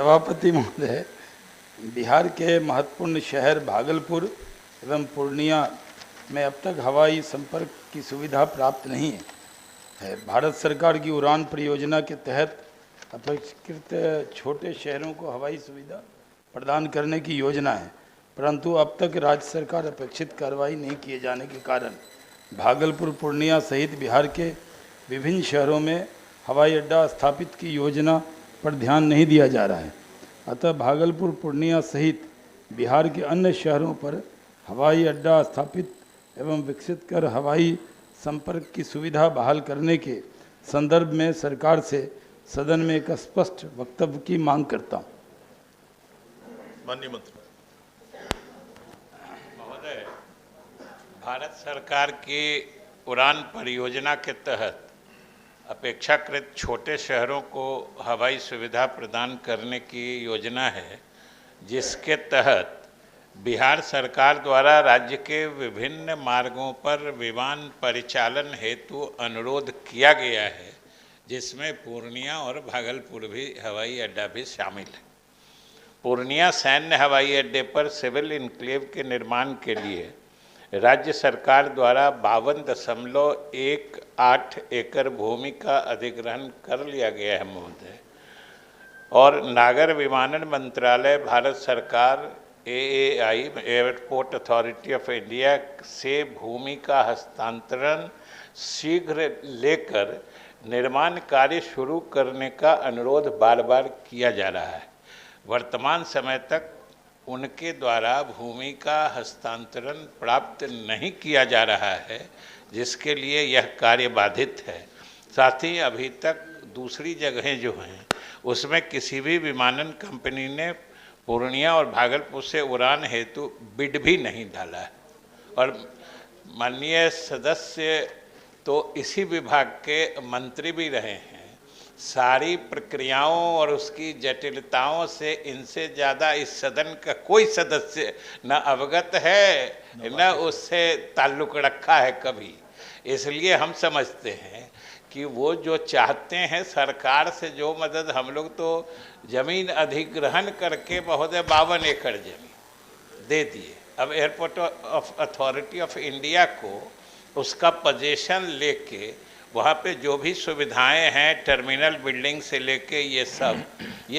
सभापति महोदय, बिहार के महत्वपूर्ण शहर भागलपुर एवं पूर्णिया में अब तक हवाई संपर्क की सुविधा प्राप्त नहीं है। भारत सरकार की उड़ान परियोजना के तहत अपेक्षाकृत छोटे शहरों को हवाई सुविधा प्रदान करने की योजना है, परंतु अब तक राज्य सरकार अपेक्षित कार्रवाई नहीं किए जाने के कारण भागलपुर, पूर्णिया सहित बिहार के विभिन्न शहरों में हवाई अड्डा स्थापित की योजना पर ध्यान नहीं दिया जा रहा है। अतः भागलपुर, पूर्णिया सहित बिहार के अन्य शहरों पर हवाई अड्डा स्थापित एवं विकसित कर हवाई संपर्क की सुविधा बहाल करने के संदर्भ में सरकार से सदन में एक स्पष्ट वक्तव्य की मांग करता हूँ। माननीय मंत्री महोदय, भारत सरकार की उड़ान परियोजना के तहत अपेक्षाकृत छोटे शहरों को हवाई सुविधा प्रदान करने की योजना है, जिसके तहत बिहार सरकार द्वारा राज्य के विभिन्न मार्गों पर विमान परिचालन हेतु अनुरोध किया गया है, जिसमें पूर्णिया और भागलपुर भी हवाई अड्डा भी शामिल है। पूर्णिया सैन्य हवाई अड्डे पर सिविल इनक्लेव के निर्माण के लिए राज्य सरकार द्वारा 52.18 एकड़ भूमि का अधिग्रहण कर लिया गया है महोदय, और नागर विमानन मंत्रालय, भारत सरकार, AAI airport authority of India से भूमि का हस्तांतरण शीघ्र लेकर निर्माण कार्य शुरू करने का अनुरोध बार बार किया जा रहा है। वर्तमान समय तक उनके द्वारा भूमि का हस्तांतरण प्राप्त नहीं किया जा रहा है, जिसके लिए यह कार्य बाधित है। साथ ही अभी तक दूसरी जगहें जो हैं उसमें किसी भी विमानन कंपनी ने पूर्णिया और भागलपुर से उड़ान हेतु बिड भी नहीं डाला है। और माननीय सदस्य तो इसी विभाग के मंत्री भी रहे हैं। सारी प्रक्रियाओं और उसकी जटिलताओं से इनसे ज़्यादा इस सदन का कोई सदस्य न अवगत है न उससे ताल्लुक़ रखा है कभी। इसलिए हम समझते हैं कि वो जो चाहते हैं सरकार से जो मदद, हम लोग तो ज़मीन अधिग्रहण करके महोदय 52 एकड़ ज़मीन दे दिए। अब airport of authority of India को उसका पोजीशन लेके वहाँ पे जो भी सुविधाएं हैं, टर्मिनल बिल्डिंग से लेके ये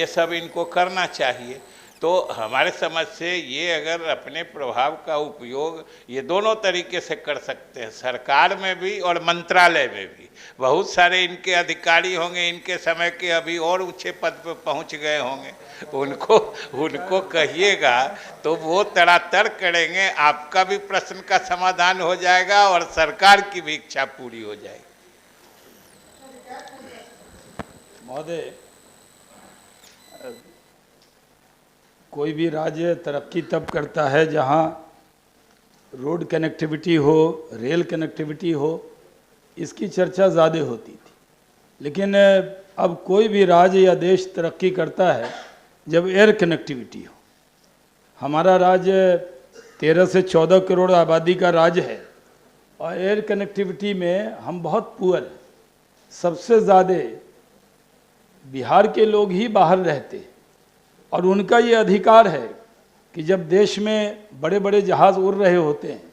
सब इनको करना चाहिए। तो हमारे समझ से ये अगर अपने प्रभाव का उपयोग ये दोनों तरीके से कर सकते हैं, सरकार में भी और मंत्रालय में भी। बहुत सारे इनके अधिकारी होंगे, इनके समय के अभी और ऊंचे पद पर पहुंच गए होंगे, उनको कहिएगा तो वो तड़ातड़ करेंगे। आपका भी प्रश्न का समाधान हो जाएगा और सरकार की भी इच्छा पूरी हो जाएगी। महोदय, कोई भी राज्य तरक्की तब करता है जहां रोड कनेक्टिविटी हो, रेल कनेक्टिविटी हो, इसकी चर्चा ज़्यादा होती थी। लेकिन अब कोई भी राज्य या देश तरक्की करता है जब एयर कनेक्टिविटी हो। हमारा राज्य 13 से 14 करोड़ आबादी का राज्य है और एयर कनेक्टिविटी में हम बहुत पुअर हैं। सबसे ज़्यादा बिहार के लोग ही बाहर रहते और उनका ये अधिकार है कि जब देश में बड़े बड़े जहाज़ उड़ रहे होते हैं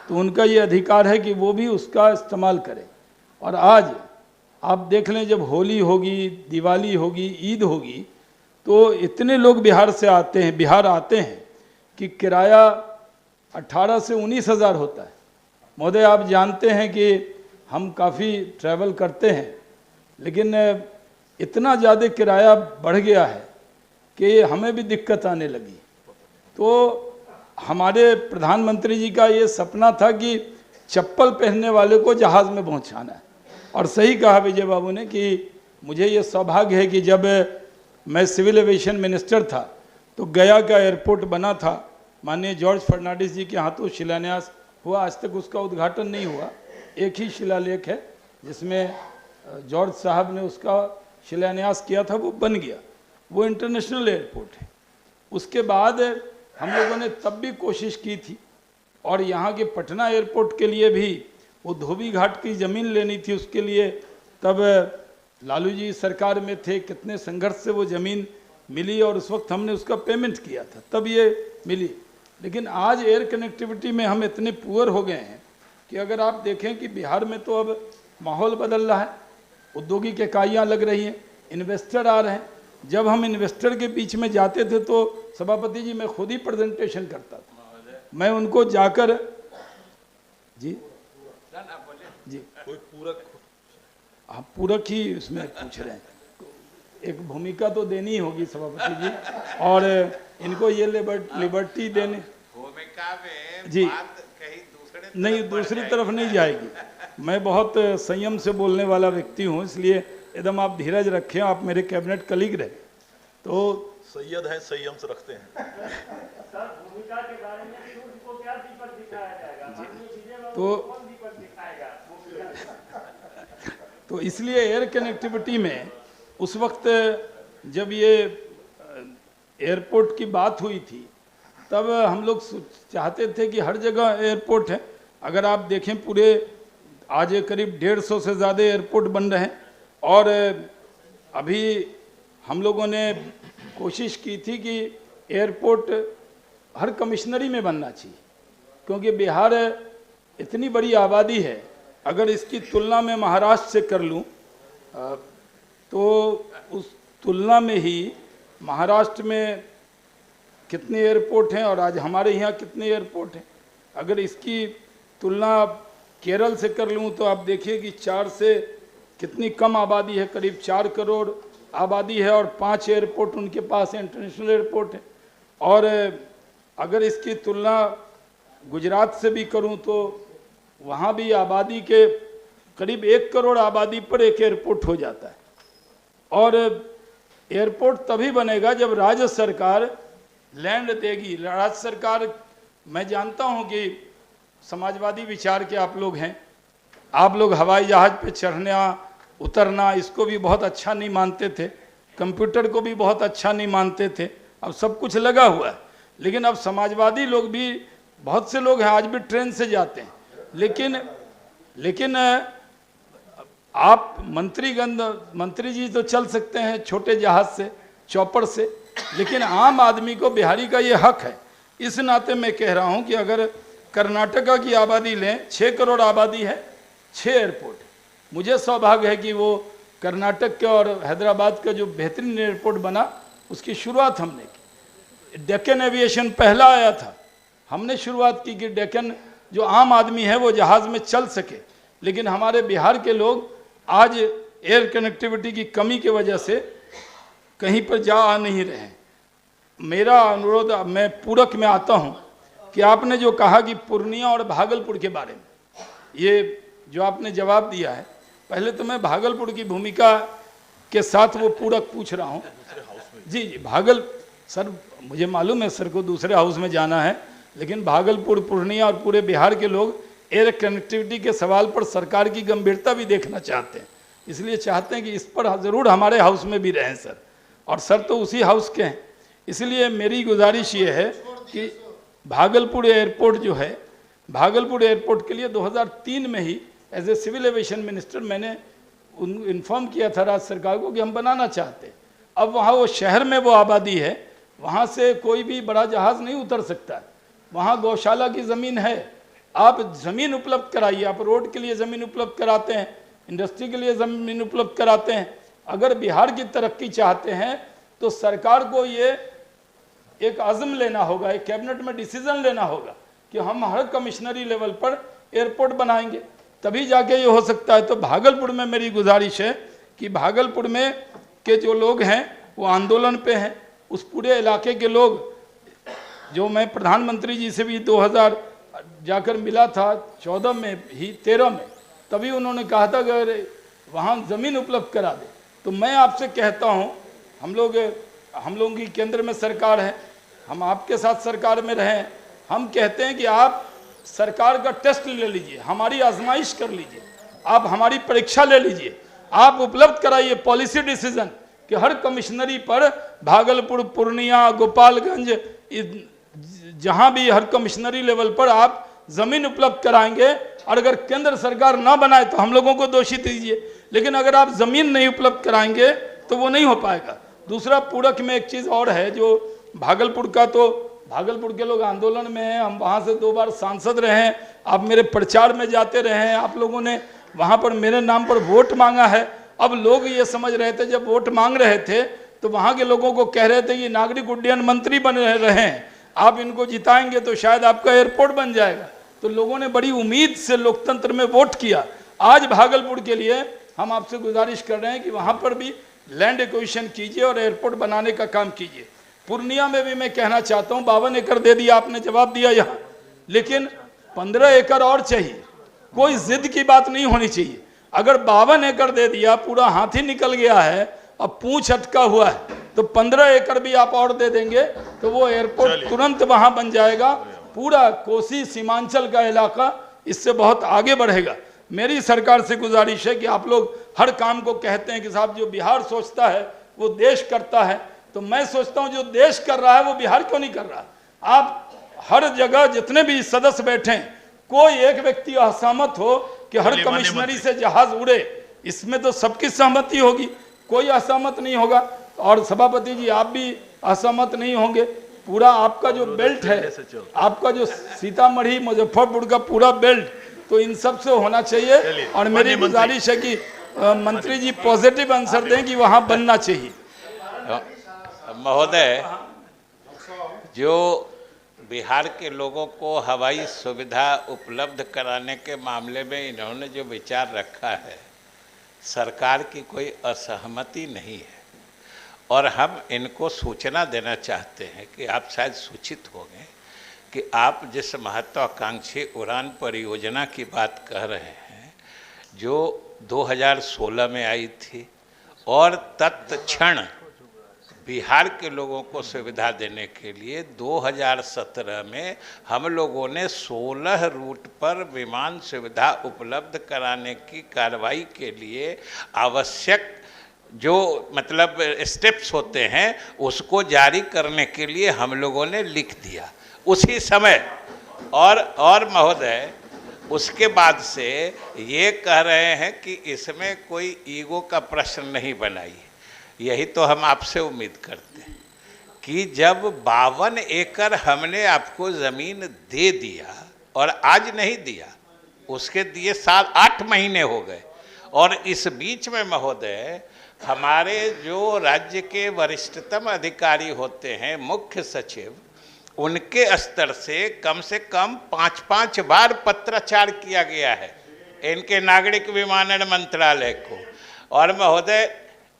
तो उनका ये अधिकार है कि वो भी उसका इस्तेमाल करें। और आज आप देख लें, जब होली होगी, दिवाली होगी, ईद होगी, तो इतने लोग बिहार आते हैं कि किराया 18 से 19 हज़ार होता है। महोदय, आप जानते हैं कि हम काफ़ी ट्रैवल करते हैं, लेकिन इतना ज़्यादा किराया बढ़ गया है कि हमें भी दिक्कत आने लगी। तो हमारे प्रधानमंत्री जी का ये सपना था कि चप्पल पहनने वाले को जहाज़ में पहुंचाना है। और सही कहा विजय बाबू ने कि मुझे ये सौभाग्य है कि जब मैं सिविल एविएशन मिनिस्टर था तो गया का एयरपोर्ट बना था, माननीय जॉर्ज फर्नांडिस जी के हाथों शिलान्यास हुआ। आज तक उसका उद्घाटन नहीं हुआ, एक ही शिलालेख है जिसमें जॉर्ज साहब ने उसका शिलान्यास किया था, वो बन गया। वो इंटरनेशनल एयरपोर्ट है। उसके बाद हम लोगों ने तब भी कोशिश की थी और यहाँ के पटना एयरपोर्ट के लिए भी वो धोबी घाट की ज़मीन लेनी थी। उसके लिए तब लालू जी सरकार में थे, कितने संघर्ष से वो ज़मीन मिली और उस वक्त हमने उसका पेमेंट किया था, तब ये मिली। लेकिन आज एयर कनेक्टिविटी में हम इतने पुअर हो गए हैं कि अगर आप देखें कि बिहार में तो अब माहौल बदल रहा है, औद्योगिक इकाइयाँ लग रही हैं, इन्वेस्टर आ रहे हैं। जब हम इन्वेस्टर के बीच में जाते थे तो सभापति जी मैं खुद ही प्रेजेंटेशन करता था, मैं उनको जाकर जी जी कोई पूरक आप पूरक ही उसमें पूछ रहे हैं, एक भूमिका तो देनी ही होगी सभापति जी, और इनको ये लिबर्टी देने भूमिका में जी बात कहीं दूसरे नहीं, दूसरी तरफ नहीं जाएगी। मैं बहुत संयम से बोलने वाला व्यक्ति हूँ, इसलिए एकदम आप धीरज रखें, आप मेरे कैबिनेट कलीग रहे। तो सैयद है, संयम से रखते हैं। सर, भूमिका के बारे में सूर्य को क्या दीपक दिखाया जाएगा? मानवीय चीजें में तो कौन दीपक दिखाएगा? तो इसलिए एयर कनेक्टिविटी में उस वक्त जब ये एयरपोर्ट की बात हुई थी, तब हम लोग चाहते थे कि हर जगह एयरपोर्ट है। अगर आप देखें पूरे आज करीब 150 से ज़्यादा एयरपोर्ट बन रहे हैं, और अभी हम लोगों ने कोशिश की थी कि एयरपोर्ट हर कमिश्नरी में बनना चाहिए, क्योंकि बिहार इतनी बड़ी आबादी है। अगर इसकी तुलना में महाराष्ट्र से कर लूँ तो उस तुलना में ही महाराष्ट्र में कितने एयरपोर्ट हैं और आज हमारे यहाँ कितने एयरपोर्ट हैं। अगर इसकी तुलना केरल से कर लूँ तो आप देखिए कि 4 से कितनी कम आबादी है, करीब 4 करोड़ आबादी है और 5 एयरपोर्ट उनके पास है, इंटरनेशनल एयरपोर्ट है। और अगर इसकी तुलना गुजरात से भी करूँ तो वहाँ भी आबादी के करीब 1 करोड़ आबादी पर एक एयरपोर्ट हो जाता है। और एयरपोर्ट तभी बनेगा जब राज्य सरकार लैंड देगी। राज्य सरकार, मैं जानता हूँ कि समाजवादी विचार के आप लोग हैं, आप लोग हवाई जहाज़ पे चढ़ना उतरना इसको भी बहुत अच्छा नहीं मानते थे, कंप्यूटर को भी बहुत अच्छा नहीं मानते थे, अब सब कुछ लगा हुआ है। लेकिन अब समाजवादी लोग भी, बहुत से लोग हैं आज भी ट्रेन से जाते हैं, लेकिन आप मंत्री जी तो चल सकते हैं छोटे जहाज से, चौपड़ से, लेकिन आम आदमी को, बिहारी का ये हक है। इस नाते मैं कह रहा हूँ कि अगर कर्नाटका की आबादी लें, 6 करोड़ आबादी है, 6 एयरपोर्ट। मुझे सौभाग्य है कि वो कर्नाटक के और हैदराबाद का जो बेहतरीन एयरपोर्ट बना उसकी शुरुआत हमने की। डेक्कन एविएशन पहला आया था, हमने शुरुआत की कि डेक्कन जो आम आदमी है वो जहाज़ में चल सके। लेकिन हमारे बिहार के लोग आज एयर कनेक्टिविटी की कमी की वजह से कहीं पर जा आ नहीं रहे हैं। मेरा अनुरोध, मैं पूरक में आता हूं कि आपने जो कहा कि पूर्णिया और भागलपुर के बारे में, ये जो आपने जवाब दिया है, पहले तो मैं भागलपुर की भूमिका के साथ वो पूरक पूछ रहा हूं। जी, सर मुझे मालूम है सर को दूसरे हाउस में जाना है, लेकिन भागलपुर, पूर्णिया और पूरे बिहार के लोग एयर कनेक्टिविटी के सवाल पर सरकार की गंभीरता भी देखना चाहते हैं, इसलिए चाहते हैं कि इस पर ज़रूर हमारे हाउस में भी रहें सर, और सर तो उसी हाउस के हैं। इसलिए मेरी गुजारिश ये है कि भागलपुर एयरपोर्ट जो है, भागलपुर एयरपोर्ट के लिए 2003 में ही as a civil aviation minister मैंने इन्फॉर्म किया था राज्य सरकार को कि हम बनाना चाहते हैं। अब वहाँ वो शहर में वो आबादी है, वहाँ से कोई भी बड़ा जहाज़ नहीं उतर सकता है, वहाँ गौशाला की ज़मीन है, आप ज़मीन उपलब्ध कराइए। आप रोड के लिए ज़मीन उपलब्ध कराते हैं, इंडस्ट्री के लिए ज़मीन उपलब्ध कराते हैं। अगर बिहार की तरक्की चाहते हैं तो सरकार को ये एक आज़म लेना होगा, एक कैबिनेट में डिसीजन लेना होगा कि हम हर कमिश्नरी लेवल पर एयरपोर्ट बनाएंगे, तभी जाके ये हो सकता है। तो भागलपुर में मेरी गुजारिश है कि भागलपुर में के जो लोग हैं वो आंदोलन पे हैं, उस पूरे इलाके के लोग, जो मैं प्रधानमंत्री जी से भी 2000 जाकर मिला था, 14 में ही 13 में, तभी उन्होंने कहा था अगर वहाँ ज़मीन उपलब्ध करा दे। तो मैं आपसे कहता हूँ, हम लोगों की केंद्र में सरकार है, हम आपके साथ सरकार में रहें, हम कहते हैं कि आप सरकार का टेस्ट ले लीजिए, हमारी आजमाइश कर लीजिए, आप हमारी परीक्षा ले लीजिए, आप उपलब्ध कराइए पॉलिसी डिसीजन कि हर कमिश्नरी पर भागलपुर, पूर्णिया, गोपालगंज, जहाँ भी हर कमिश्नरी लेवल पर आप ज़मीन उपलब्ध कराएंगे। और अगर केंद्र सरकार ना बनाए तो हम लोगों को दोषी दीजिए, लेकिन अगर आप ज़मीन नहीं उपलब्ध कराएंगे तो वो नहीं हो पाएगा। दूसरा पूरक में एक चीज़ और है, जो भागलपुर का, तो भागलपुर के लोग आंदोलन में हैं, हम वहाँ से 2 बार सांसद रहे हैं, आप मेरे प्रचार में जाते रहे हैं, आप लोगों ने वहाँ पर मेरे नाम पर वोट मांगा है। अब लोग ये समझ रहे थे, जब वोट मांग रहे थे तो वहाँ के लोगों को कह रहे थे ये नागरिक उड्डयन मंत्री बन रहे हैं, आप इनको जिताएंगे तो शायद आपका एयरपोर्ट बन जाएगा। तो लोगों ने बड़ी उम्मीद से लोकतंत्र में वोट किया। आज भागलपुर के लिए हम आपसे गुजारिश कर रहे हैं कि वहाँ पर भी लैंड एक्विजिशन कीजिए और एयरपोर्ट बनाने का काम कीजिए। पूर्णिया में भी मैं कहना चाहता हूँ, 52 एकड़ दे दिया, आपने जवाब दिया यहाँ, लेकिन 15 एकड़ और चाहिए। कोई जिद की बात नहीं होनी चाहिए। अगर 52 एकड़ दे दिया, पूरा हाथी निकल गया है, अब पूंछ अटका हुआ है, तो 15 एकड़ भी आप और दे देंगे तो वो एयरपोर्ट तुरंत वहां बन जाएगा। पूरा कोसी सीमांचल का इलाका इससे बहुत आगे बढ़ेगा। मेरी सरकार से गुजारिश है कि आप लोग हर काम को कहते हैं कि साहब जो बिहार सोचता है वो देश करता है, तो मैं सोचता हूं जो देश कर रहा है वो बिहार क्यों नहीं कर रहा। आप हर जगह जितने भी सदस्य बैठे, कोई एक व्यक्ति असहमत हो कि हर कमिश्नरी से जहाज उड़े, इसमें तो सबकी सहमति होगी, कोई असहमत नहीं होगा। और सभापति जी आप भी असहमत नहीं होंगे। पूरा आपका जो बेल्ट है, आपका जो सीतामढ़ी मुजफ्फरपुर का पूरा बेल्ट, तो इन सब से होना चाहिए। और मेरी गुजारिश है कि मंत्री जी पॉजिटिव आंसर दें कि वहां बनना चाहिए। महोदय, जो बिहार के लोगों को हवाई सुविधा उपलब्ध कराने के मामले में इन्होंने जो विचार रखा है, सरकार की कोई असहमति नहीं है। और हम इनको सूचना देना चाहते हैं कि आप शायद सूचित हो गए कि आप जिस महत्वाकांक्षी उड़ान परियोजना की बात कह रहे हैं, जो 2016 में आई थी, और तत्क्षण बिहार के लोगों को सुविधा देने के लिए 2017 में हम लोगों ने 16 रूट पर विमान सुविधा उपलब्ध कराने की कार्रवाई के लिए आवश्यक जो मतलब स्टेप्स होते हैं उसको जारी करने के लिए हम लोगों ने लिख दिया उसी समय। और महोदय, उसके बाद से ये कह रहे हैं कि इसमें कोई ईगो का प्रश्न नहीं बनाई। यही तो हम आपसे उम्मीद करते हैं कि जब 52 एकड़ हमने आपको ज़मीन दे दिया, और आज नहीं दिया, उसके दिए 7-8 महीने हो गए, और इस बीच में महोदय हमारे जो राज्य के वरिष्ठतम अधिकारी होते हैं, मुख्य सचिव, उनके स्तर से कम 5-5 बार पत्राचार किया गया है इनके नागरिक विमानन मंत्रालय को। और महोदय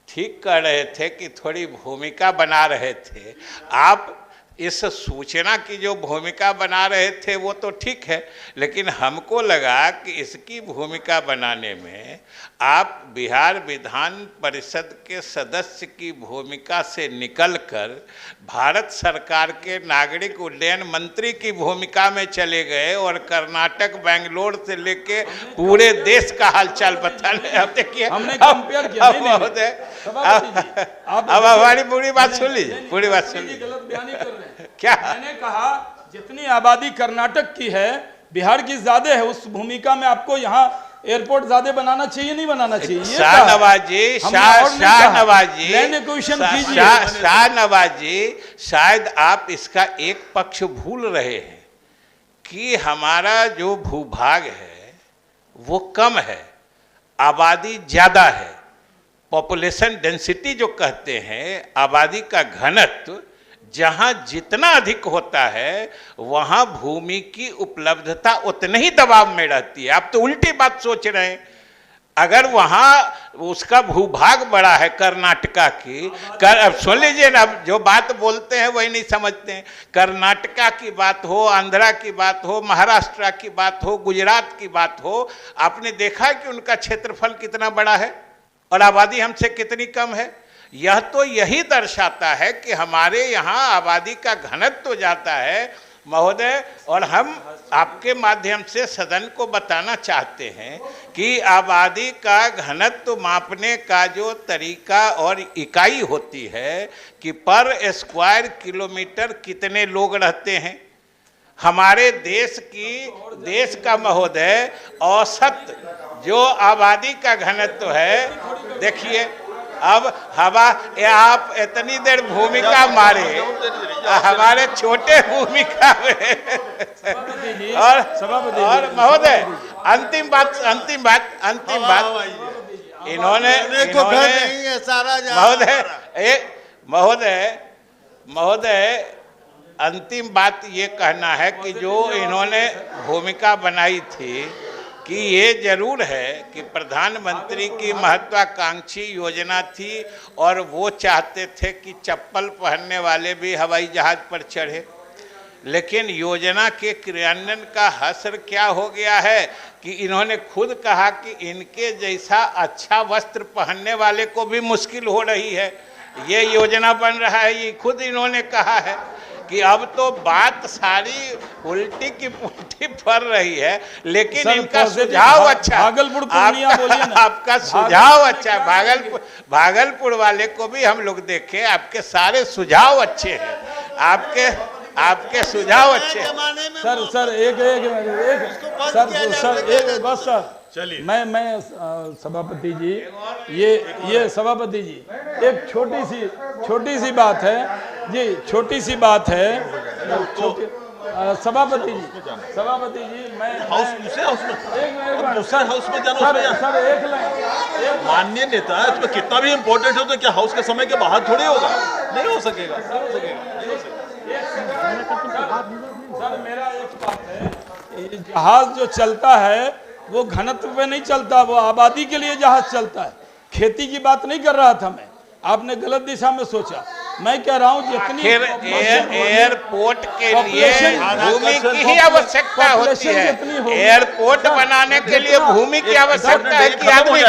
ठीक कह रहे थे कि थोड़ी भूमिका बना रहे थे आप। इस सूचना की जो भूमिका बना रहे थे वो तो ठीक है, लेकिन हमको लगा कि इसकी भूमिका बनाने में आप बिहार विधान परिषद के सदस्य की भूमिका से निकलकर भारत सरकार के नागरिक उड्डयन मंत्री की भूमिका में चले गए और कर्नाटक, बेंगलोर से लेके पूरे देश का हालचाल बताने। अब देखिए, हमने कंपेयर किया। महोदय, अब हमारी पूरी बात सुन लीजिए, पूरी बात सुन लीजिए। गलत बयानी कर रहे हैं। क्या मैंने कहा जितनी आबादी कर्नाटक की है, बिहार की ज्यादा है, उस भूमिका में आपको यहाँ एयरपोर्ट ज्यादा बनाना चाहिए, नहीं बनाना चाहिए? शाहनवाजी, शायद आप इसका एक पक्ष भूल रहे हैं कि हमारा जो भूभाग है वो कम है, आबादी ज्यादा है। पॉपुलेशन डेंसिटी जो कहते हैं, आबादी का घनत्व जहां जितना अधिक होता है वहां भूमि की उपलब्धता उतने ही दबाव में रहती है। आप तो उल्टी बात सोच रहे हैं। अगर वहां उसका भूभाग बड़ा है कर्नाटका की, अब सुन लीजिए ना, जो बात बोलते हैं वही नहीं समझते हैं। कर्नाटका की बात हो, आंध्रा की बात हो, महाराष्ट्र की बात हो, गुजरात की बात हो, आपने देखा है कि उनका क्षेत्रफल कितना बड़ा है और आबादी हमसे कितनी कम है। यह तो यही दर्शाता है कि हमारे यहाँ आबादी का घनत्व तो जाता है महोदय। और हम आपके माध्यम से सदन को बताना चाहते हैं कि आबादी का घनत्व मापने का जो तरीका और इकाई होती है कि पर स्क्वायर किलोमीटर कितने लोग रहते हैं। हमारे देश का महोदय औसत जो आबादी का घनत्व है, देखिए अब हवा आप इतनी देर भूमिका मारे, हमारे छोटे भूमिका में और महोदय अंतिम बात इन्होंने महोदय अंतिम बात ये कहना है कि जो इन्होंने भूमिका बनाई थी कि ये जरूर है कि प्रधानमंत्री की महत्वाकांक्षी योजना थी और वो चाहते थे कि चप्पल पहनने वाले भी हवाई जहाज पर चढ़े, लेकिन योजना के क्रियान्वयन का हश्र क्या हो गया है कि इन्होंने खुद कहा कि इनके जैसा अच्छा वस्त्र पहनने वाले को भी मुश्किल हो रही है। ये योजना बन रहा है, ये खुद इन्होंने कहा है कि अब तो बात सारी उल्टी की पुल्टी फर रही है, लेकिन इनका सुझाव अच्छा, आपका सुझाव अच्छा है। भागलपुर वाले को भी हम लोग देखे, आपके सारे सुझाव अच्छे हैं, आपके सुझाव अच्छे हैं। सर एक बस सर चलिए, मैं सभापति जी, ये सभापति जी एक छोटी सी बात है जी, छोटी सी बात है। सभापति जी मैं हाउस में जाना सर एक लाइन, माननीय नेता है, उसमें कितना भी इम्पोर्टेंट हो तो क्या हाउस के समय के बाहर थोड़ी होगा, नहीं हो सकेगा। सर मेरा एक बात है, जहाज जो चलता है वो घनत्व पे नहीं चलता, वो आबादी के लिए जहाज चलता है। खेती की बात नहीं कर रहा था मैं, आपने गलत दिशा में सोचा। मैं कह रहा हूँ जितनी एयरपोर्ट के लिए भूमि की ही आवश्यकता होती है, एयरपोर्ट बनाने के लिए भूमि की आवश्यकता है कि आदमी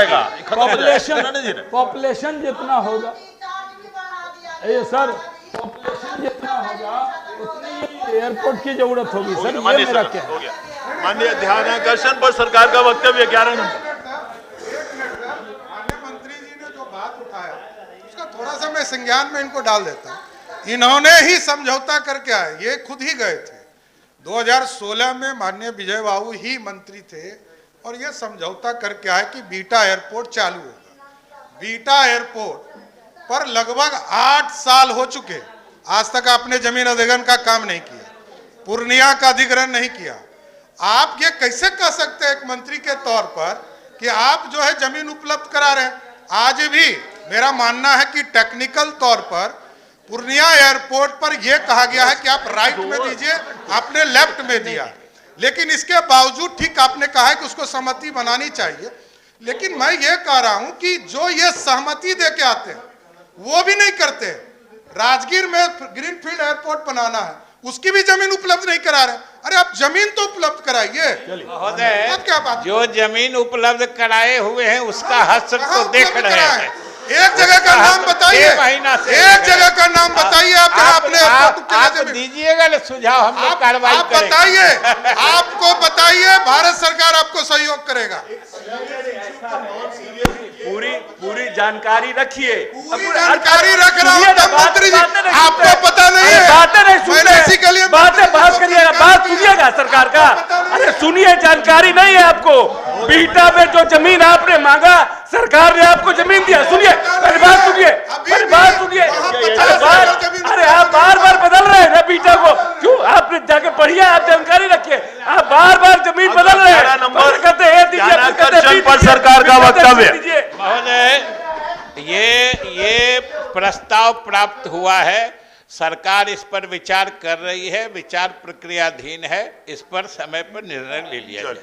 पॉपुलेशन जितना होगा सर, पॉपुलेशन जितना होगा उतनी एयरपोर्ट की जरूरत होगी सर। ये मेरा क्या है। माननीय ध्यानाकर्षण पर सरकार का वक्तव्य 11 नंबर। माननीय मंत्री जी ने जो बात उठाया उसका थोड़ा सा मैं संज्ञान में इनको डाल देता हूं। इन्होंने ही समझौता करके आए, ये खुद ही गए थे 2016 में, माननीय विजय बाबू ही मंत्री थे और ये समझौता करके आए कि बीटा एयरपोर्ट चालू होगा। बीटा एयरपोर्ट पर लगभग 8 साल हो चुके, आज तक आपने जमीन अधिग्रहण का काम नहीं किया, पूर्णिया का अधिग्रहण नहीं किया। आप ये कैसे कह सकते हैं एक मंत्री के तौर पर कि आप जो है जमीन उपलब्ध करा रहे हैं? आज भी मेरा मानना है कि टेक्निकल तौर पर पूर्णिया एयरपोर्ट पर यह कहा गया है कि आप राइट में दीजिए, आपने लेफ्ट में दिया, लेकिन इसके बावजूद ठीक आपने कहा है कि उसको सहमति बनानी चाहिए। लेकिन मैं ये कह रहा हूं कि जो ये सहमति दे के आते हैं वो भी नहीं करते। राजगीर में ग्रीनफील्ड एयरपोर्ट बनाना है, उसकी भी जमीन उपलब्ध नहीं करा रहे। अरे आप जमीन तो उपलब्ध कराइए। महोदय, जो जमीन उपलब्ध कराए हुए हैं उसका हश्र तो देख रहे हैं। एक जगह का नाम बताइए, एक जगह का नाम बताइए आप दीजिएगा ना सुझाव, हम लोग कार्रवाई करेंगे। बताइए, आपको बताइए, भारत सरकार आपको सहयोग करेगा। पूरी जानकारी रखिए, पूरी जानकारी रख रहा हूं मंत्री जी, आपको पता नहीं है, बातें नहीं सुनते, बात करिएगा, बात सुनिएगा सरकार का। अरे सुनिए, जानकारी नहीं है आपको। बीटा में जो जमीन आपने मांगा, सरकार ने आपको जमीन दिया। सुनिए, अरे बात सुनिए, अरे आप बार बदल रहे हैं ना बीटा को, क्यों? आपने जाके पढ़िए, आप जानकारी रखिए, आप बार जमीन बदल रहे हैं। पर सरकार का वक्तव्य। महोदय, ये प्रस्ताव प्राप्त हुआ है, सरकार इस पर विचार कर रही है, विचार प्रक्रियाधीन है, इस पर समय पर निर्णय ले लिया जाए।